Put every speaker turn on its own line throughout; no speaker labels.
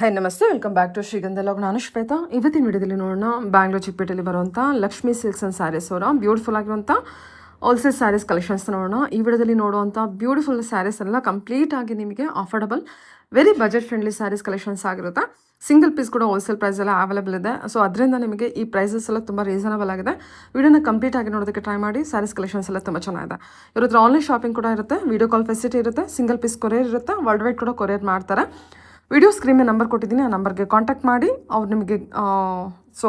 Hi ನಮಸ್ತೆ, welcome back to ಶ್ರೀಗಂಧ log. ನಾನು ಶ್ವೇತಾ. ಇವತ್ತಿನ ವಿಡಿಯೋದಲ್ಲಿ ನೋಡೋಣ ಬ್ಯಾಂಗ್ಳೂರ್ ಚಿಕ್ಕಪೇಟೆಯಲ್ಲಿ ಬರುವಂಥ ಲಕ್ಷ್ಮೀ ಸಿಲ್ಕ್ಸ್ ಆ್ಯಂಡ್ ಸ್ಯಾರೀಸ್ ಅವರ ಬ್ಯೂಟಿಫುಲ್ ಆಗಿರುವಂಥ ಹೋಲ್ಸೇಲ್ ಸ್ಯಾರೀಸ್ ಕಲೆಕ್ಷನ್ಸ್ ನೋಡೋಣ. ಈ ವಿಡಿಯೋದಲ್ಲಿ ನೋಡುವಂಥ ಬ್ಯೂಟಿಫುಲ್ ಸ್ಯಾರೀಸ್ ಎಲ್ಲ ಕಂಪ್ಲೀಟ್ ಆಗಿ ನಿಮಗೆ affordable, very budget friendly sarees collections ಆಗಿರುತ್ತೆ. ಸಿಂಗಲ್ ಪೀಸ್ ಕೂಡ ಹೋಲ್ಸೇಲ್ ಪ್ರೈಸ್ ಎಲ್ಲ ಅವೈಲೇಬಲ್ ಇದೆ. ಸೊ ಅದರಿಂದ ನಿಮಗೆ ಈ ಪ್ರೈಸಸ್ ಎಲ್ಲ ತುಂಬ ರೀಸನಬಲ್ ಆಗಿದೆ. ವಿಡಿಯೋನ ಕಂಪ್ಲೀಟ್ ಆಗಿ ನೋಡೋದಕ್ಕೆ ಟ್ರೈ ಮಾಡಿ. ಸ್ಯಾರೀಸ್ ಕಲೆಕ್ಷನ್ಸ್ ಎಲ್ಲ ತುಂಬ ಚೆನ್ನಾಗಿದೆ. ಇವ್ರ ಹತ್ರ ಆನ್ಲೈನ್ ಶಾಪಿಂಗ್ ಕೂಡ ಇರುತ್ತೆ, ವಿಡಿಯೋ ಕಾಲ್ ಫೆಸಿಲಿಟಿ ಇರುತ್ತೆ, ಸಿಂಗಲ್ ಪೀಸ್ ಕೊರಿಯರ್ ಇರುತ್ತೆ, ವರ್ಲ್ಡ್ ವೈಡ್ ಕೂಡ ಕೊರಿಯರ್ ಮಾಡ್ತಾರೆ. ವಿಡಿಯೋ ಸ್ಕ್ರೀನ್ ಮೇಲೆ ನಂಬರ್ ಕೊಟ್ಟಿದ್ದೀನಿ, ಆ ನಂಬರ್ಗೆ ಕಾಂಟ್ಯಾಕ್ಟ್ ಮಾಡಿ. ಅವ್ರು ನಿಮಗೆ ಸೊ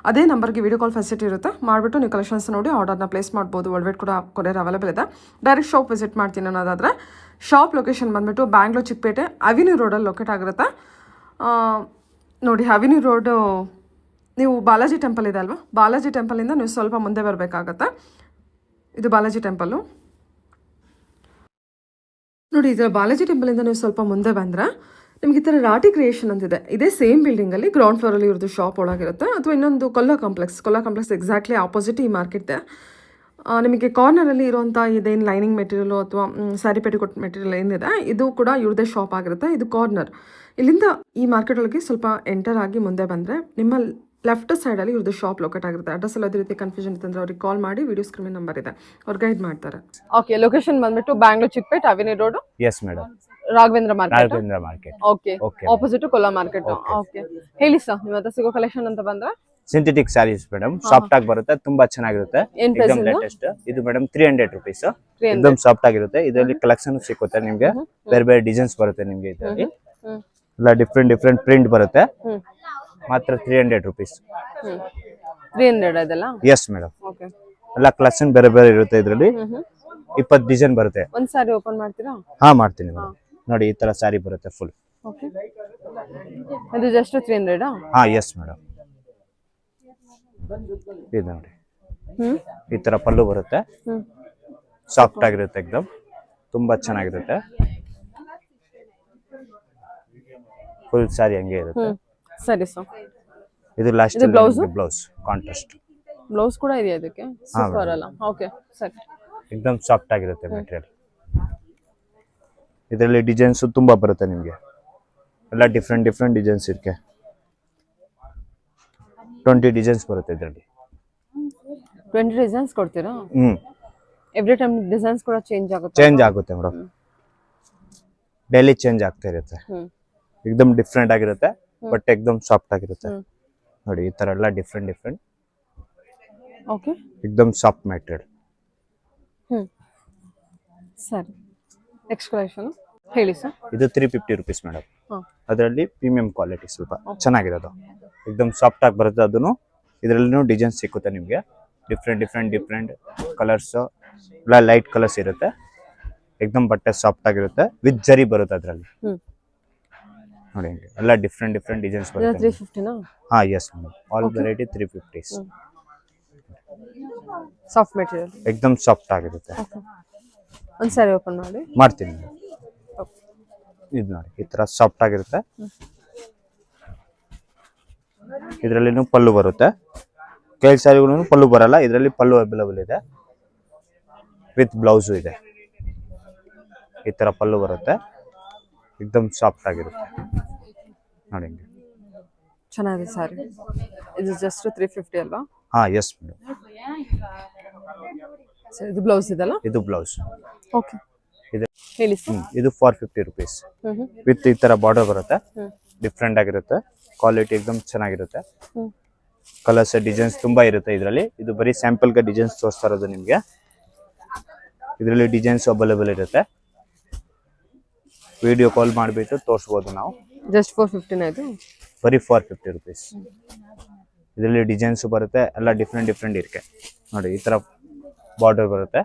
ಅದೇ ನಂಬರ್ಗೆ ವಿಡಿಯೋ ಕಾಲ್ ಫೆಸಿಲಿಟಿ ಇರುತ್ತೆ. ಮಾಡಿಬಿಟ್ಟು ನೀವು ಕಲೆಕ್ಷನ್ಸ್ ನೋಡಿ ಆರ್ಡರ್ನ ಪ್ಲೇಸ್ ಮಾಡ್ಬೋದು. ವರ್ಲ್ಡ್ ವೈಡ್ ಕೂಡ ಕೊರಿಯರ್ ಅವೈಲೇಬಲ್ ಇದೆ. ಡೈರೆಕ್ಟ್ ಶಾಪ್ ವಿಸಿಟ್ ಮಾಡ್ತೀನಿ ಅನ್ನೋದಾದರೆ ಶಾಪ್ ಲೊಕೇಶನ್ ಬಂದುಬಿಟ್ಟು ಬ್ಯಾಂಗ್ಳೂರ್ ಚಿಕ್ಕಪೇಟೆ ಅವಿನ್ಯೂ ರೋಡಲ್ಲಿ ಲೊಕೇಟ್ ಆಗಿರುತ್ತೆ. ನೋಡಿ, ಅವಿನ್ಯೂ ರೋಡು ನೀವು ಬಾಲಾಜಿ ಟೆಂಪಲ್ ಇದೆ ಅಲ್ವಾ, ಬಾಲಾಜಿ ಟೆಂಪಲಿಂದ ನೀವು ಸ್ವಲ್ಪ ಮುಂದೆ ಬರಬೇಕಾಗತ್ತೆ. ಇದು ಬಾಲಾಜಿ ಟೆಂಪಲ್ಲು. ನೋಡಿ, ಇದರ ಬಾಲಾಜಿ ಟೆಂಪಲಿಂದ ನೀವು ಸ್ವಲ್ಪ ಮುಂದೆ ಬಂದರೆ ನಿಮ್ಗೆ ಈ ಥರ ರಾಟಿ ಕ್ರಿಯೇಷನ್ ಅಂತಿದೆ. ಇದೇ ಸೇಮ್ ಬಿಲ್ಡಿಂಗಲ್ಲಿ ಗ್ರೌಂಡ್ ಫ್ಲೋರಲ್ಲಿ ಇವ್ರದ್ದು ಶಾಪ್ ಒಳಗಿರುತ್ತೆ. ಅಥವಾ ಇನ್ನೊಂದು ಕೊಲ್ಲಾ ಕಾಂಪ್ಲೆಕ್ಸ್ ಎಕ್ಸಾಕ್ಟ್ಲಿ ಆಪೋಸಿಟ್ ಈ ಮಾರ್ಕೆಟ್ ಇದೆ. ನಿಮಗೆ ಕಾರ್ನರಲ್ಲಿ ಇರುವಂಥ ಇದೇನು ಲೈನಿಂಗ್ ಮೆಟೀರಿಯಲು ಅಥವಾ ಸ್ಯಾರಿ ಪೆಟಿಕೋಟ್ ಮೆಟೀರಿಯಲ್ ಏನಿದೆ, ಇದು ಕೂಡ ಇವ್ರದ್ದೇ ಶಾಪ್ ಆಗಿರುತ್ತೆ. ಇದು ಕಾರ್ನರ್. ಇಲ್ಲಿಂದ ಈ ಮಾರ್ಕೆಟ್ ಒಳಗೆ ಸ್ವಲ್ಪ ಎಂಟರ್ ಆಗಿ ಮುಂದೆ ಬಂದರೆ ನಿಮ್ಮ ಲೆಫ್ಟ್ ಸೈಡಲ್ಲಿ ಇವ್ರದ್ದು ಶಾಪ್ ಲೊಕೇಟ್ ಆಗಿರುತ್ತೆ. ಅಡ್ರೆಸ್ ಎಲ್ಲ ಅದೇ ರೀತಿ ಕನ್ಫ್ಯೂಷನ್ ಇತ್ತಂದ್ರೆ ಅವ್ರಿಗೆ ಕಾಲ್ ಮಾಡಿ, ವಿಡಿಯೋ ಸ್ಕ್ರೀನ್ ನಂಬರ್ ಇದೆ, ಅವ್ರು ಗೈಡ್ ಮಾಡ್ತಾರೆ. ಓಕೆ, ಲೊಕೇಶನ್ ಬಂದ್ಬಿಟ್ಟು Bangalore Chickpet avenue road.
Yes madam,
Raghavendra market.
Okay,
opposite Kolla market. Okay, ಹೇಳಿ ಸರ್, ನಿಮ್ಮ ಹತ್ರ ಸಿಗೋ ಕಲೆಕ್ಷನ್ ಅಂತ ಬಂದ್ರೆ
ಸಿಂಥೆಟಿಕ್ ಸ್ಯಾರೀಸ್ ಮೇಡಮ್, ಸಾಫ್ಟ್ ಆಗಿ ಬರುತ್ತೆ, ತುಂಬಾ ಚೆನ್ನಾಗಿರುತ್ತೆ. ಎಕ್ದಮ್ ಲೇಟೆಸ್ಟ್ ಇದು ಮೇಡಮ್ 300 ರೂಪೀಸ್. ಎಕ್ದಮ್ ಸಾಫ್ಟ್ ಆಗಿರುತ್ತೆ. ಇದರಲ್ಲಿ ಕಲೆಕ್ಷನ್ ಸಿಕ್ಕುತ್ತೆ ನಿಮ್ಗೆ, ಬೇರೆ ಬೇರೆ ಡಿಸೈನ್ಸ್ ಬರುತ್ತೆ ನಿಮ್ಗೆ. ಇದರಲ್ಲಿ ಎಲ್ಲ ಡಿಫ್ರೆಂಟ್ ಪ್ರಿಂಟ್ ಬರುತ್ತೆ. ಮಾತ್ರ 300 ರೂಪೀಸ್.
300 ಅದಲ್ಲ?
Yes madam. ಎಲ್ಲ ಕಲೆಕ್ಷನ್ ಬೇರೆ ಬೇರೆ ಇರುತ್ತೆ. ಇದರಲ್ಲಿ 20 ಡಿಸೈನ್ ಬರುತ್ತೆ.
ಒಂದ್ ಸಾರಿ ಓಪನ್ ಮಾಡ್ತೀರಾ?
ಹಾ, ಮಾಡ್ತೀನಿ ಮೇಡಮ್. ನೋಡಿ, ಈ ತರ ಸ್ಯಾರಿ ಬರುತ್ತೆ ಫುಲ್.
ಓಕೆ, ಇದು ಜಸ್ಟ್ 300?
ಹಾ, ಎಸ್ ಮೇಡಮ್. ಇದು ನೋಡಿ, ಈ ತರ ಪಲ್ಲು ಬರುತ್ತೆ, ಸಾಫ್ಟ್ ಆಗಿರುತ್ತೆ, ಎಕ್ದಮ್ ತುಂಬಾ ಚೆನ್ನಾಗಿರುತ್ತೆ. ಫುಲ್ ಸ್ಯಾರಿ ಹಂಗೆ ಇರುತ್ತೆ.
ಸರಿ ಸರ್.
ಇದು ಲಾಸ್ಟ್ ಬ್ಲೌಸ್ ಕಾಂಟ್ರಾಸ್ಟ್
ಬ್ಲೌಸ್ ಕೂಡ ಇದೆಯಾ ಇದಕ್ಕೆ? ಸೂಪರ್ ಅಲ್ಲ? ಓಕೆ, ಸರಿ.
ಎಕ್ದಮ್ ಸಾಫ್ಟ್ ಆಗಿರುತ್ತೆ ಮೆಟೀರಿಯಲ್. ಇದರಲ್ಲಿ ಡಿಸೈನ್ಸ್ ತುಂಬಾ ಬರುತ್ತೆ ನಿಮಗೆ. ಎಲ್ಲ ಡಿಫ್ರೆಂಟ್ ಡಿಸೈನ್ಸ್ ಇರುತ್ತೆ. 20 ಡಿಸೈನ್ಸ್ ಬರುತ್ತೆ ಇದರಲ್ಲಿ.
20 ಡಿಸೈನ್ಸ್ ಕೊಡ್ತೀರಾ? ಎವ್ರಿ ಟೈಮ್ ಡಿಸೈನ್ಸ್ ಕೂಡ ಚೇಂಜ್ ಆಗುತ್ತೆ
ಮೇಡಮ್. ಡೈಲಿ ಚೇಂಜ್ ಆಗ್ತಾ ಇರುತ್ತೆ. ಎಕ್ದಮ್ ಡಿಫ್ರೆಂಟ್ ಆಗಿರುತ್ತೆ, ಬಟ್ ಎಕ್ದಮ್ ಸಾಫ್ಟ್ ಆಗಿರುತ್ತೆ. ನೋಡಿ, ಈ ತರ ಎಲ್ಲ ಡಿಫ್ರೆಂಟ್.
ಓಕೆ,
ಎಕ್ದಮ್ ಸಾಫ್ಟ್ ಮೆಟೀರಿಯಲ್.
ಸರಿ. ನೆಕ್ಸ್ಟ್ ಕಲೆಕ್ಷನ್ ಹೇಳಿ ಸರ್.
ಇದು 350 ರೂಪೀಸ್ ಮೇಡಮ್. ಅದರಲ್ಲಿ ಪ್ರೀಮಿಯಂ ಕ್ವಾಲಿಟಿ, ಸ್ವಲ್ಪ ಚೆನ್ನಾಗಿರೋದು, ಎಕ್ದಮ್ ಸಾಫ್ಟ್ ಆಗಿ ಬರುತ್ತೆ. ಅದನ್ನು ಇದರಲ್ಲಿನೂ ಡಿಸೈನ್ಸ್ ಸಿಕ್ಕುತ್ತೆ ನಿಮಗೆ. ಡಿಫ್ರೆಂಟ್ ಕಲರ್ಸ್, ಎಲ್ಲ ಲೈಟ್ ಕಲರ್ಸ್ ಇರುತ್ತೆ. ಎಕ್ದಮ್ ಬಟ್ಟೆ ಸಾಫ್ಟ್ ಆಗಿರುತ್ತೆ, ವಿತ್ ಜರಿ ಬರುತ್ತೆ ಅದರಲ್ಲಿ. ನೋಡಿ, ಎಲ್ಲ ಡಿಫ್ರೆಂಟ್ ಡಿಸೈನ್ಸ್ ಬರುತ್ತೆ.
350 ನಾ?
ಹಾ, yes madam. All variety 350.
Soft material,
ಎಕ್ದಮ್ ಸಾಫ್ಟ್ ಆಗಿರುತ್ತೆ.
ಒಂದು ಸಾರಿ ಓಪನ್
ಮಾಡ್ತೀನಿ. ಇದು ನೋಡಿ, ಈ ತರ ಸಾಫ್ಟ್ ಆಗಿರುತ್ತೆ. ಇದರಲ್ಲಿನೂ ಪಲ್ಲು ಬರುತ್ತೆ. ಕೆಲವು ಸ್ಯಾರಿಗಳು ಪಲ್ಲು ಬರಲ್ಲ, ಇದರಲ್ಲಿ ಪಲ್ಲು ಅವೈಲೇಬಲ್ ಇದೆ, ವಿತ್ ಬ್ಲೌಸ್ ಇದೆ. ಈ ತರ ಪಲ್ಲು ಬರುತ್ತೆ, ಎಕ್ದಮ್ ಸಾಫ್ಟ್ ಆಗಿರುತ್ತೆ. ನೋಡಿ,
ಚೆನ್ನಾಗಿದೆ ಸಾರಿ. ಇದು ಜಸ್ಟ್ 350 ಅಲ್ವಾ?
ಹಾ, ಎಸ್ ಮೇಡಮ್.
ಇದು ಬ್ಲೌಸ್ ಇದಲ್ಲ?
ಇದು ಬ್ಲೌಸ್.
ಓಕೆ, ಹೇಳಿ ಸರ್.
ಇದು 450 ರೂಪೀಸ್. ವಿತ್ ಈ ತರ ಬಾರ್ಡರ್ ಬರುತ್ತೆ, ಡಿಫ್ರೆಂಟ್ ಆಗಿರುತ್ತೆ. ಕ್ವಾಲಿಟಿ ಎಕ್ದಮ್ ಚೆನ್ನಾಗಿರುತ್ತೆ. ಕಲರ್ಸ್ ಡಿಸೈನ್ಸ್ ತುಂಬಾ ಇರುತ್ತೆ ಇದರಲ್ಲಿ. ಇದು ಬರೀ ಸ್ಯಾಂಪಲ್ಗೆ ಡಿಸೈನ್ಸ್ ತೋರಿಸ್ತಾ ಇರೋದು ನಿಮಗೆ. ಇದರಲ್ಲಿ ಡಿಸೈನ್ಸ್ ಅವೈಲೇಬಲ್ ಇರುತ್ತೆ. ವಿಡಿಯೋ ಕಾಲ್ ಮಾಡಿಬಿಟ್ಟು ತೋರಿಸ್ಬೋದು ನಾವು.
ಜಸ್ಟ್ 450 ಇದು?
ಬರೀ 450 ರೂಪೀಸ್. ಇದರಲ್ಲಿ ಡಿಸೈನ್ಸ್ ಬರುತ್ತೆ, ಎಲ್ಲ ಡಿಫ್ರೆಂಟ್ ಇರುತ್ತೆ. ನೋಡಿ, ಈ ತರ ಬಾರ್ಡರ್ ಬರುತ್ತೆ.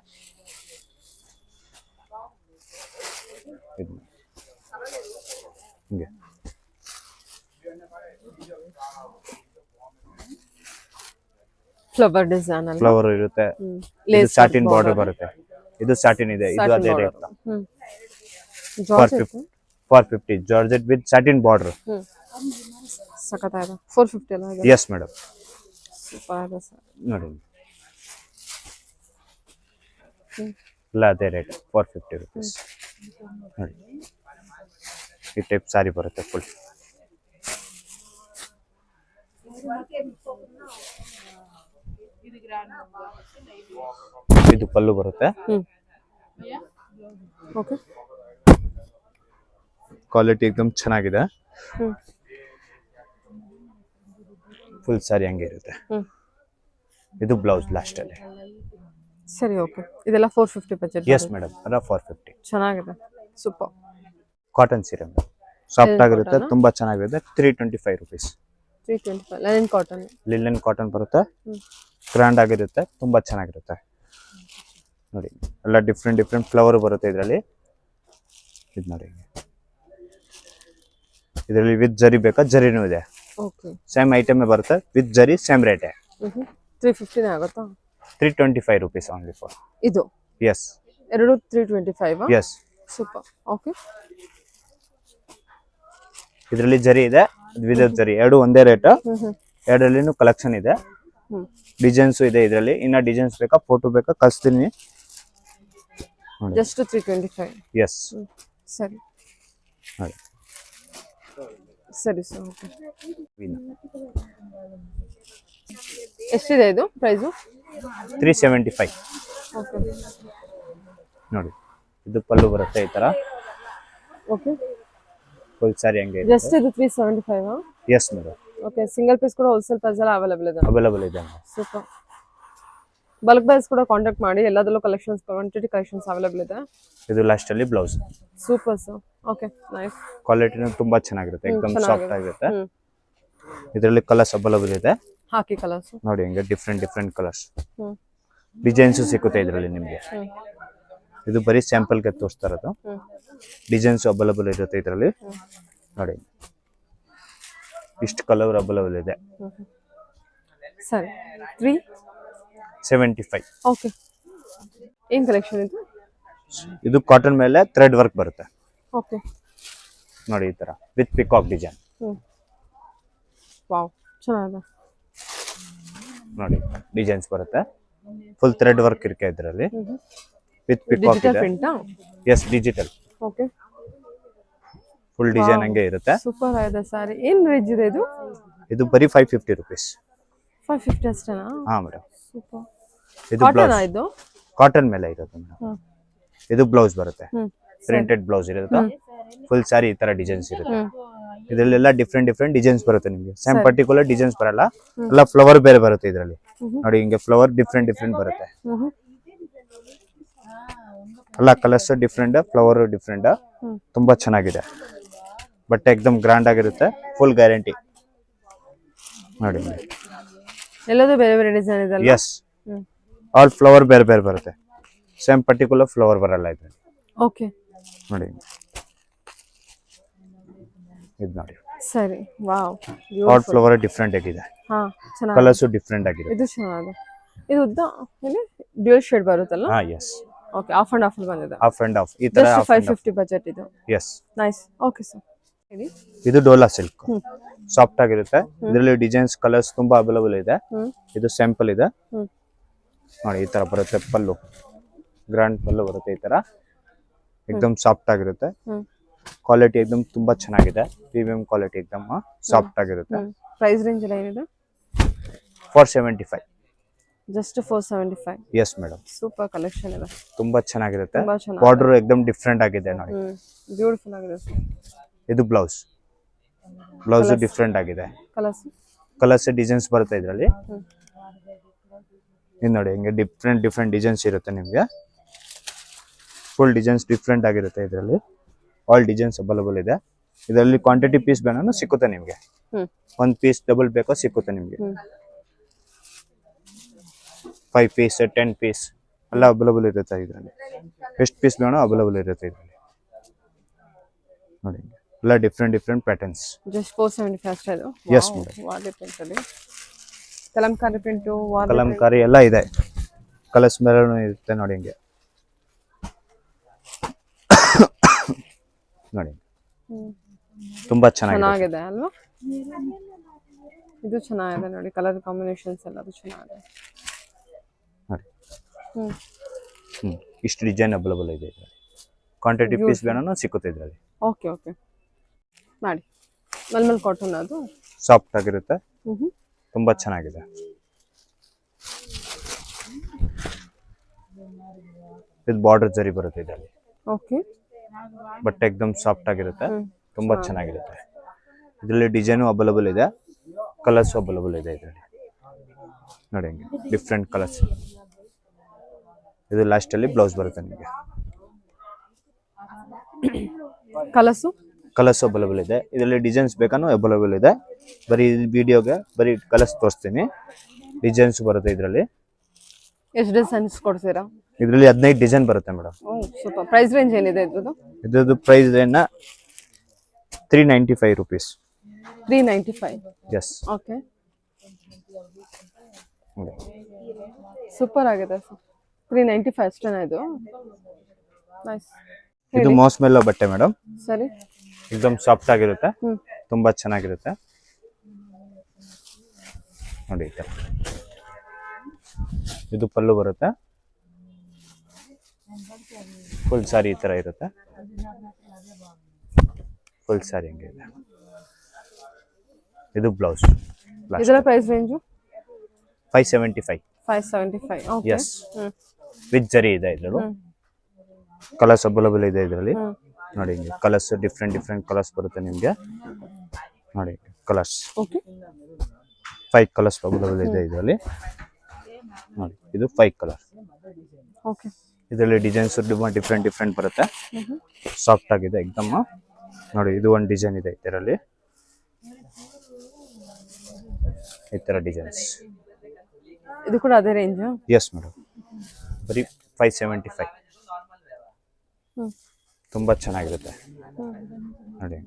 ಹಿಂಗೆ
ಫ್ಲವರ್ ಡಿಸೈನ್ ಅಲ್ಲ?
ಫ್ಲವರ್ ಇರುತ್ತೆ. ಇದು ಸಾಟಿನ್ ಬಾರ್ಡರ್ ಬರುತ್ತೆ. ಇದು ಸಾಟಿನ್ ಇದೆ. ಇದು ಅದೇ rate. 450 georgette with satin border.
ಸಕತ್ತಾಗಿದೆ. 450 ಅಲ್ಲ?
Yes madam.
ಸೂಪರ್ ಇದೆ ಸರ್.
ನೋಡಿ, ಎಲ್ಲ ಅದೇ ರೇಟ್, 450 ರೂಪೀಸ್. ನೋಡಿ, ಈ ಟೈಪ್ ಸಾರಿ ಬರುತ್ತೆ ಫುಲ್. ಇದು ಪಲ್ಲು ಬರುತ್ತೆ.
ಓಕೆ.
ಕ್ವಾಲಿಟಿ एकदम ಚೆನ್ನಾಗಿದೆ.
ಹ್ಮ್.
ಫುಲ್ ಸಾರಿ ಹಂಗೆ ಇರುತ್ತೆ. ಇದು ಬ್ಲೌಸ್ ಲಾಸ್ಟ್ ಅಲ್ಲಿ.
ಸರಿ, ಓಕೆ. ಇದೆಲ್ಲ 450 ಬಜೆಟ್.
ಎಸ್ ಮೇಡಮ್, ಅದ 450.
ಚೆನ್ನಾಗಿದೆ, ಸೂಪರ್.
ಕಾಟನ್ ಸೀರೆ ಸಾಫ್ಟ್ ಆಗಿರುತ್ತೆ, ತುಂಬಾ ಚೆನ್ನಾಗಿರುತ್ತೆ. 325 rupees.
325 line cotton.
Linen cotton ಬರುತ್ತೆ, ಗ್ರ್ಯಾಂಡ್ ಆಗಿರುತ್ತೆ, ತುಂಬಾ ಚೆನ್ನಾಗಿರುತ್ತೆ. ನೋಡಿ ಎಲ್ಲ ಡಿಫ್ರೆಂಟ್ ಫ್ಲವರ್ ಬರುತ್ತೆ ಇದರಲ್ಲಿ. ಇದು ನೋಡಿ, ಇದರಲ್ಲಿ ವಿತ್ ಜರಿ ಬೇಕಾ ಜರಿನೂ ಇದೆ.
ಓಕೆ.
ಸೇಮ್ ಐಟಮ್ ಬರುತ್ತೆ, ವಿತ್ ಜರಿ ಸೇಮ್ ರೇಟ್.
350 ಆಗುತ್ತಾ?
325 rupees only for.
ಇದು
yes,
ಎರಡು 325.
yes.
ಸೂಪರ್. ಓಕೆ.
ಇದರಲ್ಲಿ ಜರಿ ಇದೆ, ವಿದೌಟ್ ಜರಿ, ಎರಡು ಒಂದೇ ರೇಟ್. ಎರಡರಲ್ಲಿನೂ ಕಲೆಕ್ಷನ್ ಇದೆ, ಡಿಸೈನ್ಸ್ ಇದೆ ಇದರಲ್ಲಿ. ಇನ್ನ ಡಿಸೈನ್ಸ್ ಬೇಕಾ, ಫೋಟೋ ಬೇಕಾ, ಕಳಿಸ್ತೀನಿ.
ಜಸ್ಟ್ 325.
ಎಸ್.
ಸರಿ
ನೋಡಿ,
ಸರಿ ಸರ್. ಓಕೆ. ಎಷ್ಟಿದೆ ಇದು ಪ್ರೈಸು?
375.
ಓಕೆ.
ನೋಡಿ, ಇದು ಪಲ್ಲು ಬರುತ್ತೆ ಈ ತರ.
ಓಕೆ.
ಫುಲ್ ಸಾರಿ ಹಂಗೆ
ಜಸ್ಟ್ ಇದು 375.
Yes madam.
Okay. Single piece ಕೂಡ ಹೋಲ್ಸೇಲ್ ಪ್ರೈಸ್ ಎಲ್ಲ ಅವೈಲೇಬಲ್ ಇದೆ.
ಅವೈಲೇಬಲ್ ಇದೆ.
ಸೂಪರ್. ಬಲ್ಕ್ ಬೈಸ್ ಕೂಡ ಕಾಂಟ್ಯಾಕ್ಟ್ ಮಾಡಿ, ಎಲ್ಲದರಲ್ಲೂ ಕಲೆಕ್ಷನ್ಸ್, ಕ್ವಾಂಟಿಟಿ ಕಲೆಕ್ಷನ್ಸ್ ಅವೈಲೇಬಲ್ ಇದೆ.
ಇದು ಲಾಸ್ಟ್ ಅಲ್ಲಿ blouse.
Super sir. Okay, nice.
ಕ್ವಾಲಿಟಿನೂ ತುಂಬಾ ಚೆನ್ನಾಗಿರುತ್ತೆ, एकदम ಸಾಫ್ಟ್ ಆಗಿರುತ್ತೆ. ಇದರಲ್ಲಿ ಕಲರ್ಸ್ ಅವೈಲೇಬಲ್ ಇದೆ.
ಹಾಕಿ ಕಲರ್ಸ್
ನೋಡಿ, ಹಿಂಗೆ ಡಿಫ್ರೆಂಟ್ ಕಲರ್ಸ್, ಡಿಸೈನ್ಸ್ ಸಿಗುತ್ತೆ ಇದರಲ್ಲಿ ನಿಮಗೆ. ಇದು ಬರೀ ಸ್ಯಾಂಪಲ್ ಗೆ ತೋರಿಸ್ತಾ ಇರೋದು. ಡಿಸೈನ್ಸ್ ಅವೈಲೇಬಲ್ ಇರುತ್ತೆ ಇದರಲ್ಲಿ. ನೋಡಿ, ಇಷ್ಟು ಕಲರ್ ಅವೈಲೇಬಲ್ ಇದೆ.
ಸರಿ. 375. ಓಕೆ. ಏನ್ ಕಲೆಕ್ಷನ್ ಇದು?
ಇದು ಕಾಟನ್ ಮೇಲೆ ಥ್ರೆಡ್ ವರ್ಕ್ ಬರುತ್ತೆ.
ಓಕೆ.
ನೋಡಿ, ಈ ತರ ವಿತ್ ಪಿಕಾಕ್ ಡಿಸೈನ್.
ವಾವ್, ಚೆನ್ನಾಗಿದೆ.
ನೋಡಿ, ಡಿಸೈನ್ಸ್ ಬರುತ್ತೆ, ಫುಲ್ ಥ್ರೆಡ್ ವರ್ಕ್ ಇರುತ್ತೆ ಇದರಲ್ಲಿ, ವಿತ್ ಪಿಕಾಕ್
ಡಿಜಿಟಲ್
ಇದೆ.
Print.
Yes, digital.
Okay.
Full design ಹಂಗೆ ಇರುತ್ತೆ.
ಸೂಪರ್ ಆಗಿದೆ ಸಾರಿ. ಏನ್ ರೇಂಜ್ ಇದೆ ಇದು?
ಇದು ಬರೀ 550 rupees.
550 ಅಷ್ಟೇನಾ?
ಹಾ ಮೇಡಮ್.
ಸೂಪರ್.
ಇದು
ಕಾಟನ್
ಬ್ಲೌಸ್,
ಇದು
ಕಾಟನ್ ಮೇಲೆ ಇರುತ್ತೆ ಮೇಡಮ್. ಇದು ಬ್ಲೌಸ್ ಬರುತ್ತೆ, ಪ್ರಿಂಟೆಡ್ ಬ್ಲೌಸ್ ಇರುತ್ತೆ. ಫುಲ್ ಸಾರಿ ಈ ತರ ಡಿಸೈನ್ಸ್ ಇರುತ್ತೆ. ಇದರಲ್ಲೆಲ್ಲ ಡಿಫ್ರೆಂಟ್ ಡಿಸೈನ್ಸ್ ಬರುತ್ತೆ ನಿಮಗೆ. ಸೇಮ್ ಪರ್ಟಿಕ್ಯುಲರ್ ಡಿಸೈನ್ಸ್ ಬರಲ್ಲ, ಎಲ್ಲ ಫ್ಲವರ್ ಬೇರೆ ಬರುತ್ತೆ ಇದರಲ್ಲಿ. ನೋಡಿ, ಹಿಂಗೆ ಫ್ಲವರ್ ಡಿಫ್ರೆಂಟ್ ಬರುತ್ತೆ. ಎಲ್ಲ ಕಲರ್ಸ್ ಡಿಫ್ರೆಂಟ್, ಫ್ಲವರ್ ಡಿಫ್ರೆಂಟ್, ತುಂಬಾ ಚೆನ್ನಾಗಿದೆ. ಬಟ್ಟೆ एकदम ಗ್ರ್ಯಾಂಡ್ ಆಗಿರುತ್ತೆ, ಫುಲ್ ಗ್ಯಾರಂಟಿ. ನೋಡಿ,
ಎಲ್ಲದೂ ಬೇರೆ ಬೇರೆ ಡಿಸೈನ್ ಇದೆ ಅಲ್ವಾ?
ಎಸ್, ಆಲ್ ಫ್ಲವರ್ ಬೇರೆ ಬರುತ್ತೆ, ಸೇಮ್ ಪರ್ಟಿಕ್ಯುಲರ್ ಫ್ಲವರ್ ಬರಲ್ಲ ಇದರಲ್ಲಿ.
ಓಕೆ.
ನೋಡಿ, ಇದು ನೋಡಿ.
ಸರಿ. ವಾವ್,
ಆಲ್ ಫ್ಲವರ್ ಡಿಫ್ರೆಂಟ್ ಆಗಿದೆ.
ಹಾ, ಚೆನ್ನಾಗಿದೆ.
ಕಲರ್ಸ್ ಡಿಫ್ರೆಂಟ್ ಆಗಿದೆ.
ಇದು ಚೆನ್ನಾಗಿದೆ. ಇದು ಉದ್ದ ಏನು ಡ್ಯೂಯಲ್ ಶೇಡ್ ಬರುತ್ತಲ್ಲ?
ಹಾ, yes.
Okay. Half and half ಬಂದಿದೆ.
ಆಫ್ ಅಂಡ್ ಆಫ್ ಈ ತರ.
ಜಸ್ಟ್ 550 ಬಜೆಟ್ ಇದು.
ಎಸ್.
ನೈಸ್. Okay sir.
ಇದು ಡೋಲಾ ಸಿಲ್ಕ್, ಸಾಫ್ಟ್ ಆಗಿರುತ್ತೆ. ಇದರಲ್ಲಿ ಡಿಸೈನ್ಸ್, ಕಲರ್ಸ್ ತುಂಬಾ ಅವೈಲೇಬಲ್ ಇದೆ. ಇದು ಸ್ಯಾಂಪಲ್ ಇದೆ. ನೋಡಿ, ಈ ತರ ಬರುತ್ತೆ ಪಲ್ಲು, ಗ್ರ್ಯಾಂಡ್ ಪಲ್ಲು ಬರುತ್ತೆ ಈ ತರ. एकदम ಸಾಫ್ಟ್ ಆಗಿರುತ್ತೆ. ಕ್ವಾಲಿಟಿ एकदम ತುಂಬಾ ಚೆನ್ನಾಗಿದೆ, ಪ್ರೀಮಿಯಂ ಕ್ವಾಲಿಟಿ, एकदम ಸಾಫ್ಟ್ ಆಗಿರುತ್ತೆ.
ಪ್ರೈಸ್ ರೇಂಜ್ ಎಲ್ಲ ಏನಿದೆ?
475.
Just 475.
S madam.
Super collection ಇದೆ,
ತುಂಬಾ ಚೆನ್ನಾಗಿರುತ್ತೆ.
ತುಂಬಾ ಚೆನ್ನಾಗಿದೆ.
ಬಾರ್ಡರ್ एकदम ಡಿಫ್ರೆಂಟ್ ಆಗಿದೆ ನೋಡಿ.
ಬ್ಯೂಟಿಫುಲ್ ಆಗಿದೆ ಸರ್.
ಇದು ಬ್ಲೌಸ್ ಡಿಫ್ರೆಂಟ್ ಆಗಿದೆ. ಕಲರ್ಸ್ ಡಿಸೈನ್ಸ್ ಬರುತ್ತೆ ಇದರಲ್ಲಿ. ಇದು ನೋಡಿ, ಹಿಂಗೆ ಡಿಫ್ರೆಂಟ್ ಡಿಸೈನ್ಸ್ ಇರುತ್ತೆ ನಿಮಗೆ. ಫುಲ್ ಡಿಸೈನ್ಸ್ ಡಿಫ್ರೆಂಟ್ ಆಗಿರುತ್ತೆ ಇದರಲ್ಲಿ. ಆಲ್ ಡಿಸೈನ್ಸ್ ಅವೈಲೇಬಲ್ ಇದೆ ಇದರಲ್ಲಿ. ಕ್ವಾಂಟಿಟಿ ಪೀಸ್ ಬೇಕೋ ಸಿಕ್ಕುತ್ತೆ ನಿಮಗೆ. ಒಂದು ಪೀಸ್ ಡಬಲ್ ಬೇಕೋ ಸಿಕ್ಕುತ್ತೆ ನಿಮಗೆ. 5 ಪೀಸ್ 10 ಪೀಸ್ ಎಲ್ಲ ಅವೈಲೇಬಲ್ ಇರುತ್ತೆ ಇದರಲ್ಲಿ. ಎಷ್ಟು ಪೀಸ್ ಬೇಕೋ ಅವೈಲೇಬಲ್ ಇರುತ್ತೆ ಇದರಲ್ಲಿ. ನೋಡಿ, ಎಲ್ಲ ಡಿಫ್ರೆಂಟ್ ಪ್ಯಾಟರ್ನ್ಸ್.
ಜಸ್ಟ್ 475 ಅಷ್ಟೇ ಇದು.
Yes madam.
ವಾರ್ಲಿ ಪ್ರಿಂಟ್ ಅಲ್ಲಿ ಕಲಂಕಾರಿ ಪ್ರಿಂಟ್,
ಕಲಂಕಾರಿ ಎಲ್ಲ ಇದೆ. ಕಲರ್ಸ್ ಮೇಲೆ ಇರುತ್ತೆ ನೋಡಿ, ಹಿಂಗೆ ನೋಡಿ. ತುಂಬಾ ಚೆನ್ನಾಗಿದೆ
ಅಲ್ವಾ? ಇದು ಚೆನ್ನಾಗಿದೆ ನೋಡಿ, ಕಲರ್ ಕಾಂಬಿನೇಷನ್ಸ್ ಎಲ್ಲ ಚೆನ್ನಾಗಿದೆ
ನೋಡಿ. ಇಷ್ಟು ಡಿಸೈನ್ ಅವೈಲೇಬಲ್ ಇದೆ ಇದರಲ್ಲಿ. ಕ್ವಾಂಟಿಟಿ ಪೀಸ್ ಬೇಕೋ ಸಿಕ್ಕುತ್ತೆ ಇದರಲ್ಲಿ.
ಓಕೆ. ಮಾಡಿ ಮಲ್ಮಲ್ ಕಾಟನ್, ಅದು
ಸಾಫ್ಟ್ ಆಗಿರುತ್ತೆ. ತುಂಬಾ ಚೆನ್ನಾಗಿದೆ. ಇದು ಬಾರ್ಡರ್ ಜರಿ ಬರುತ್ತೆ ಇದರಲ್ಲಿ.
ಓಕೆ.
ಬಟ್ಟೆ ಎಕ್ದಮ್ ಸಾಫ್ಟ್ ಆಗಿರುತ್ತೆ, ತುಂಬಾ ಚೆನ್ನಾಗಿರುತ್ತೆ. ಇದರಲ್ಲಿ ಡಿಸೈನು ಅವೈಲಬಲ್ ಇದೆ, ಕಲರ್ಸ್ ಅವೈಲಬಲ್ ಇದೆ ಇದರಲ್ಲಿ. ನೋಡಿ ಡಿಫ್ರೆಂಟ್ ಕಲರ್ಸ್. ಇದು ಲಾಸ್ಟ್ ಅಲ್ಲಿ ಬ್ಲೌಸ್ ಬರುತ್ತೆ ನಿಮಗೆ. ಕಲರ್ಸ್ ಅವೈಲಬಲ್ ಇದೆ ಇದರಲ್ಲಿ. ಡಿಸೈನ್ಸ್ ಬೇಕಾನು ಅವೈಲಬಲ್ ಇದೆ. ಬರೀ ವಿಡಿಯೋಗೆ ಬರೀ ಕಲರ್ಸ್ ತೋರಿಸ್ತೀನಿ, ಡಿಸೈನ್ಸ್ ಬರುತ್ತೆ ಇದರಲ್ಲಿ.
ಎಷ್ಟು ಡಿಸೈನ್ಸ್ ಕೊಡ್ತೀರಾ
ಇದರಲ್ಲಿ? 15 ಡಿಸೈನ್ ಬರುತ್ತೆ ಮೇಡಮ್.
ಸೂಪರ್. ಪ್ರೈಸ್ ರೇಂಜ್ ಏನಿದೆ ಇದ್ರದ್ದು?
ಇದ್ರದ್ದು ಪ್ರೈಸ್ ಏನ 395 rupees.
395.
ಎಸ್.
ಓಕೆ. ಸೂಪರ್ ಆಗಿದೆ ಸರ್. 395 ಅಷ್ಟೇನಾ ಇದು? ನೈಸ್.
ಇದು ಮಾಸ್ ಮೆಲ್ಲೋ ಬಟ್ಟೆ ಮೇಡಮ್.
ಸರಿ.
ಎಕ್ದಮ್ ಸಾಫ್ಟ್ ಆಗಿರುತ್ತೆ, ತುಂಬಾ ಚೆನ್ನಾಗಿರುತ್ತೆ. ನೋಡಿ ಈ ತರ. ಇದು ಪಲ್ಲು ಬರುತ್ತೆ, ಫುಲ್ ಸಾರಿ ಈ ತರ ಇರುತ್ತೆ. ಫುಲ್ ಸಾರಿ ಹಂಗೆ ಇದೆ. ಇದು ಬ್ಲೌಸ್.
ಇದರ price range
575.
575. Okay.
Yes. With zari ಇದೆ ಇದರಲ್ಲಿ. ಕಲರ್ಸ್ ಅವೈಲಬಲ್ ಇದೆ ಇದರಲ್ಲಿ. ನೋಡಿ ಕಲರ್ಸ್ ಡಿಫ್ರೆಂಟ್ ಕಲರ್ಸ್ ಬರುತ್ತೆ ನಿಮಗೆ. ನೋಡಿ ಕಲರ್ಸ್.
ಓಕೆ.
5 ಕಲರ್ಸ್ ಅವೈಲಬಲ್ ಇದೆ ಇದರಲ್ಲಿ. ನೋಡಿ ಇದು 5 ಕಲರ್.
ಓಕೆ.
ಇದರಲ್ಲಿ ಡಿಸೈನ್ಸ್ ಡಿಫ್ರೆಂಟ್ ಬರುತ್ತೆ, ಸಾಫ್ಟ್ ಆಗಿದೆ ಎಕ್ದಮ್. ನೋಡಿ ಇದು ಒಂದು ಡಿಸೈನ್ ಇದೆ ಇದರಲ್ಲಿ, ಈ ತರ ಡಿಸೈನ್ಸ್.
ಇದು ಕೂಡ ಅದೇ ರೇಂಜ್?
Yes madam. ಬರೀ 575. ತುಂಬಾ ಚೆನ್ನಾಗಿರುತ್ತೆ. ನೋಡಿ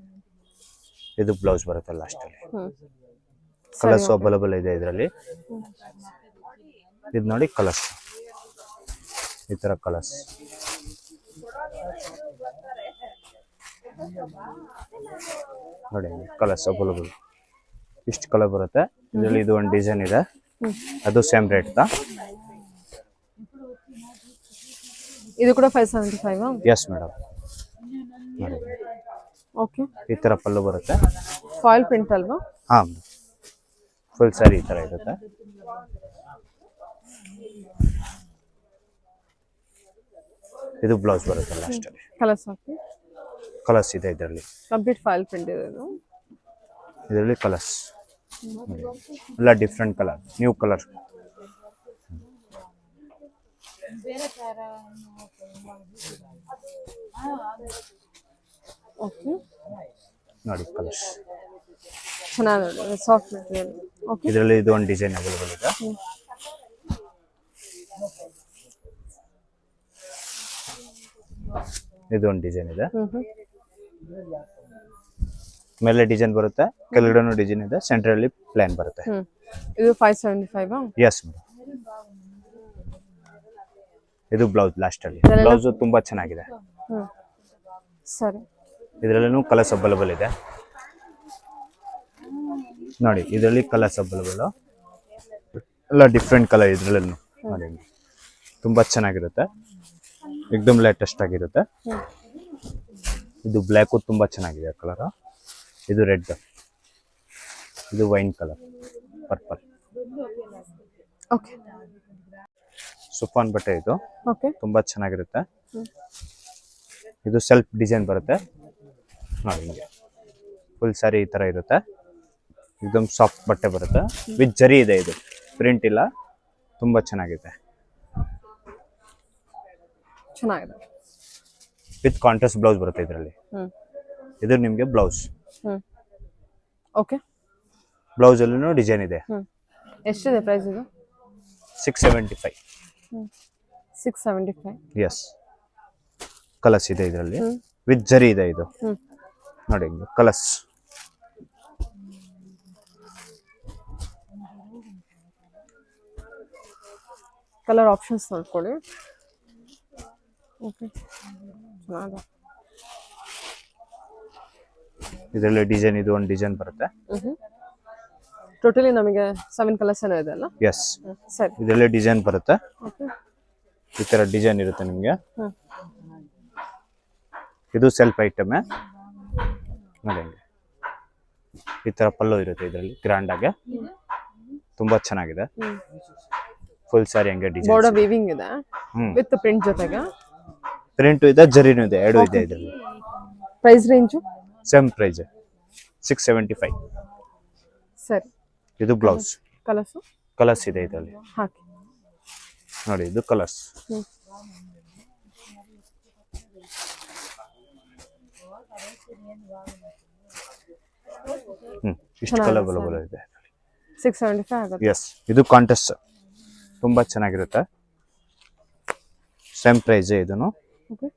ಇದು ಬ್ಲೌಸ್ ಬರುತ್ತೆ ಲಾಸ್ಟ್ ಅಲ್ಲಿ. ಕಲರ್ಸ್ ಅವೈಲಬಲ್ ಇದೆ ಇದರಲ್ಲಿ. ಇದು ನೋಡಿ ಕಲರ್ಸ್, ಈ ತರ ಕಲರ್ಸ್. ನೋಡಿ ಕಲರ್ಸ್ ಅವೈಲಬಲ್. ಇಷ್ಟು ಕಲರ್ ಬರುತ್ತೆ ಇದರಲ್ಲಿ. ಇದು ಒಂದು ಡಿಸೈನ್ ಇದೆ, ಅದು ಸೇಮ್ ರೇಟ್.
ಇದು ಕೂಡ 575.
Yes madam. ನೋಡಿ
ಓಕೆ.
ಈ ತರ ಪಲ್ಲು ಬರುತ್ತೆ,
ಫಾಯಿಲ್ ಪ್ರಿಂಟ್ ಅಲ್ವಾ?
ಹಾ, ಫುಲ್ ಸಾರಿ ಈ ತರ ಇರುತ್ತೆ. ಇದು ಬ್ಲೌಸ್ ಬರುತ್ತೆ ಲಾಸ್ಟ್ ಅಲ್ಲಿ.
ಕಲರ್ಸ್ ಹಾಕಿ.
ಕಲರ್ಸ್ ಇದೆ ಇದರಲ್ಲಿ.
ಕಂಪ್ಲೀಟ್ ಫಾಯಿಲ್ ಪ್ರಿಂಟ್ ಇದೆ ಇದು.
ಇದರಲ್ಲಿ ಕಲರ್ಸ್ ಎಲ್ಲ different colour, new colour.
Okay.
ನೋಡಿ ಕಲರ್ಸ್
ಚೆನ್ನಾಗಿದೆ, ಸಾಫ್ಟ್ ಮೆಟೀರಿಯಲ್. ಓಕೆ.
ಇದರಲ್ಲಿ ಇದು ಒಂದು ಡಿಸೈನ್ ಅವೈಲಬಲ್ ಇದೆ. ಇದು ಒಂದು ಡಿಸೈನ್ ಇದೆ. ಮೇಲೆ ಡಿಸೈನ್ ಬರುತ್ತೆ, ಕೆಳಗಡೆ ಡಿಸೈನ್ ಇದೆ, ಸೆಂಟರ್ ಅಲ್ಲಿ ಪ್ಲಾನ್ ಬರುತ್ತೆ.
ಇದು 575.
Yes madam. ಇದು ಬ್ಲೌಸ್ ಲಾಸ್ಟ್ ಅಲ್ಲಿ. ಬ್ಲೌಸ್ ತುಂಬಾ ಚೆನ್ನಾಗಿದೆ.
ಸರಿ.
ಇದರಲ್ಲೂ ಕಲರ್ಸ್ ಅವೈಲಬಲ್ ಇದೆ. ನೋಡಿ ಇದರಲ್ಲಿ ಕಲರ್ಸ್ ಅವೈಲಬಲ್ ಎಲ್ಲ ಡಿಫ್ರೆಂಟ್ ಕಲರ್ ಇದರಲ್ಲೂ. ನೋಡಿ ತುಂಬಾ ಚೆನ್ನಾಗಿರುತ್ತೆ, ಎಕ್ದಮ್ ಲೇಟೆಸ್ಟ್ ಆಗಿರುತ್ತೆ. ಇದು ಬ್ಲ್ಯಾಕು ತುಂಬಾ ಚೆನ್ನಾಗಿದೆ ಕಲರ್. ಇದು ರೆಡ್, ಇದು ವೈನ್ ಕಲರ್, ಪರ್ಪಲ್.
ಓಕೆ.
ಸುಫಾನ್ ಬಟ್ಟೆ ಇದು.
ಓಕೆ.
ತುಂಬಾ ಚೆನ್ನಾಗಿರುತ್ತೆ. ಇದು ಸೆಲ್ಫ್ ಡಿಸೈನ್ ಬರುತ್ತೆ. ನೋಡಿ ಹಿಂಗೆ ಫುಲ್ ಸಾರಿ ಈ ತರ ಇರುತ್ತೆ. ಎಕ್ದಮ್ ಸಾಫ್ಟ್ ಬಟ್ಟೆ ಬರುತ್ತೆ, ವಿತ್ ಜರಿ ಇದೆ. ಇದು ಪ್ರಿಂಟ್ ಇಲ್ಲ, ತುಂಬಾ ಚೆನ್ನಾಗಿದೆ.
ಚೆನ್ನಾಗಿದೆ.
ವಿತ್ ಕಾಂಟ್ರಾಸ್ಟ್ ಬ್ಲೌಸ್ ಬರುತ್ತೆ ಇದರಲ್ಲಿ. ಇದು ನಿಮಗೆ ಬ್ಲೌಸ್.
ಓಕೆ.
ಬ್ಲೌಸ್ ಅಲ್ಲೂ ಡಿಸೈನ್ ಇದೆ.
ಎಷ್ಟಿದೆ ಪ್ರೈಸ್ ಇದು?
675.
675.
ಎಸ್. ಕಲರ್ಸ್ ಇದೆ ಇದರಲ್ಲಿ, ವಿತ್ ಜರಿ ಇದೆ ಇದು. ನೋಡಿ ಕಲರ್ಸ್.
ಕಲರ್ ಆಪ್ಷನ್ಸ್ ನೋಡ್ಕೊಳ್ಳಿ. ಓಕೆ. ಚೆನ್ನಾಗಿದೆ.
ಇದರಲ್ಲಿ ಡಿಸೈನ್, ಇದು ಒಂದು ಡಿಸೈನ್ ಬರುತ್ತೆ.
ಟೋಟಲಿ ನಮಗೆ 7 ಕಲರ್ಸ್ ಏನೋ ಇದೆ ಅಲ್ಲ?
ಎಸ್.
ಸರಿ.
ಇದರಲ್ಲಿ ಡಿಸೈನ್ ಬರುತ್ತೆ.
ಓಕೆ.
ಈ ತರ ಡಿಸೈನ್ ಇರುತ್ತೆ ನಿಮಗೆ. ಇದು ಸೆಲ್ಫ್ ಐಟಮ್. ನೋಡಿ ಈ ತರ ಪಲ್ಲು ಇರುತ್ತೆ ಇದರಲ್ಲಿ ಗ್ರ್ಯಾಂಡ್ ಆಗಿ. ತುಂಬಾ ಚೆನ್ನಾಗಿದೆ. ಫುಲ್ ಸಾರಿ ಹಂಗೆ ಡಿಸೈನ್
ಬಾರ್ಡರ್ ವೀವಿಂಗ್ ಇದೆ
ಹ್ಮ್
ವಿತ್ ಪ್ರಿಂಟ್ ಜೊತೆಗೆ.
ಪ್ರಿಂಟ್ ಇದೆ, ಜರಿನೂ ಇದೆ, ಎರಡು ಇದೆ ಇದರಲ್ಲಿ.
Price range
same price 675.
ಸರಿ.
ಇದು ಬ್ಲೌಸ್. ಕಲರ್ಸ್ ಇದೆ ಇದರಲ್ಲಿ
ಹಾಕಿ
ನೋಡಿ. ಇದು ಕಲರ್ಸ್. ಇಷ್ಟು ಕಲರ್ ಅವೈಲೇಬಲ್ ಇದೆ.
675 ಆಗುತ್ತೆ.
ಎಸ್, ಇದು ಕಾಂಟೆಸ್ಟ್ ತುಂಬಾ ಚೆನ್ನಾಗಿರುತ್ತೆ. ಸೇಮ್ ಪ್ರೈಸ್ ಇದನ್ನು.
ಓಕೆ.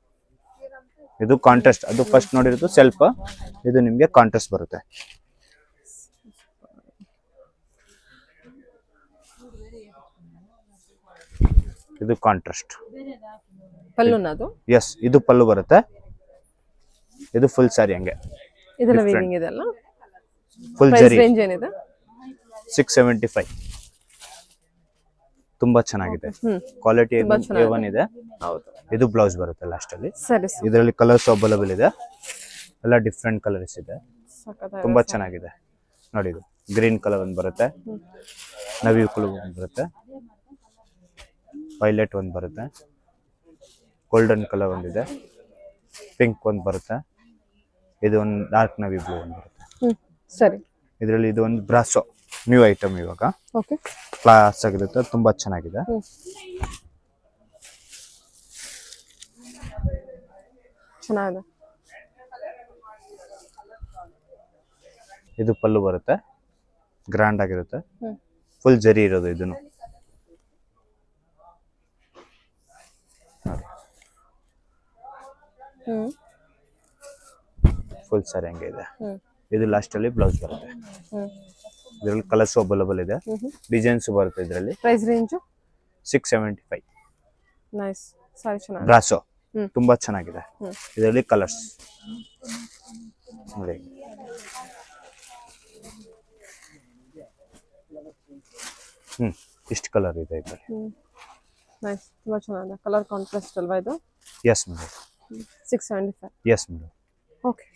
ಇದು ಕಾಂಟ್ರಾಸ್ಟ್. ಅದು ಫಸ್ಟ್ ನೋಡಿರೋದು ಸೆಲ್ಫ್, ಇದು ನಿಮಗೆ ಕಾಂಟ್ರಾಸ್ಟ್ ಬರುತ್ತೆ. ಇದು ಕಾಂಟ್ರಾಸ್ಟ್.
ಪಲ್ಲುನ ಅದು.
ಎಸ್, ಇದು ಪಲ್ಲು ಬರುತ್ತೆ. ಇದು ಫುಲ್ ಸಾರಿ ಹಂಗೆ.
ಇದೆಲ್ಲ ವೀವಿಂಗ್ ಇದೆ ಅಲ್ಲ.
ಫುಲ್
ಪ್ರೈಸ್
ಜರಿ.
ರೇಂಜ್ ಏನಿದೆ?
675. ತುಂಬಾ ಚೆನ್ನಾಗಿದೆ. ಕ್ವಾಲಿಟಿ A1 ಇದೆ.
ಹೌದು.
ಇದು ಬ್ಲೌಸ್ ಬರುತ್ತೆ ಲಾಸ್ಟ್ ಅಲ್ಲಿ.
ಸರಿ.
ಇದರಲ್ಲಿ ಕಲರ್ಸ್ ಅವೈಲೇಬಲ್ ಇದೆ. ಎಲ್ಲ ಡಿಫ್ರೆಂಟ್ ಕಲರ್ಸ್ ಇದೆ. ತುಂಬಾ ಚೆನ್ನಾಗಿದೆ ನೋಡಿ. ಇದು ಗ್ರೀನ್ ಕಲರ್ ಒಂದು ಬರುತ್ತೆ, ನವಿ ಕಲರ್ ಒಂದು ಬರುತ್ತೆ, ವೈಲೆಟ್ ಒಂದು ಬರುತ್ತೆ, ಗೋಲ್ಡನ್ ಕಲರ್ ಒಂದಿದೆ, ಪಿಂಕ್ ಒಂದು ಬರುತ್ತೆ, ಇದು ಒಂದು ಡಾರ್ಕ್ ನವಿ ಬ್ಲೂ ಒಂದು ಬರುತ್ತೆ.
ಸರಿ.
ಇದರಲ್ಲಿ ಇದು ಒಂದು ಬ್ರಾಸೋ ನ್ಯೂ ಐಟಮ್ ಇವಾಗ.
ಓಕೆ.
ಕ್ಲಾಸ್ ಆಗಿರುತ್ತೆ, ತುಂಬಾ ಚೆನ್ನಾಗಿದೆ.
ಚೆನ್ನಾಗಿದೆ.
ಇದು ಪಲ್ಲು ಬರುತ್ತೆ, ಗ್ರ್ಯಾಂಡ್ ಆಗಿರುತ್ತೆ. ಫುಲ್ ಜರಿ ಇರೋದು ಇದನ್ನು. ಫುಲ್ ಸಾರಿ ಹಂಗೆ ಇದೆ. ಇದು ಲಾಸ್ಟ್ ಅಲ್ಲಿ ಬ್ಲೌಸ್ ಬರುತ್ತೆ. ಇದರಲ್ಲಿ ಕಲರ್ಸ್ ಅವೈಲೇಬಲ್ ಇದೆ, ಡಿಸೈನ್ಸ್ ಬರುತ್ತೆ ಇದರಲ್ಲಿ.
Price range
675.
ನೈಸ್. ಸಾರಿ ಚೆನ್ನಾಗಿದೆ.
ಬ್ರಾಸೋ ತುಂಬಾ ಚೆನ್ನಾಗಿದೆ. ಇದರಲ್ಲಿ ಕಲರ್ಸ್ ನೋಡಿ. ಇಷ್ಟು ಕಲರ್ ಇದೆ ಇದರಲ್ಲಿ.
ನೈಸ್. ತುಂಬಾ ಚೆನ್ನಾಗಿದೆ. ಕಲರ್ ಕಾಂಟ್ರಾಸ್ಟ್ ಅಲ್ವಾ ಇದು?
Yes madam.
675.
S madam.
Okay.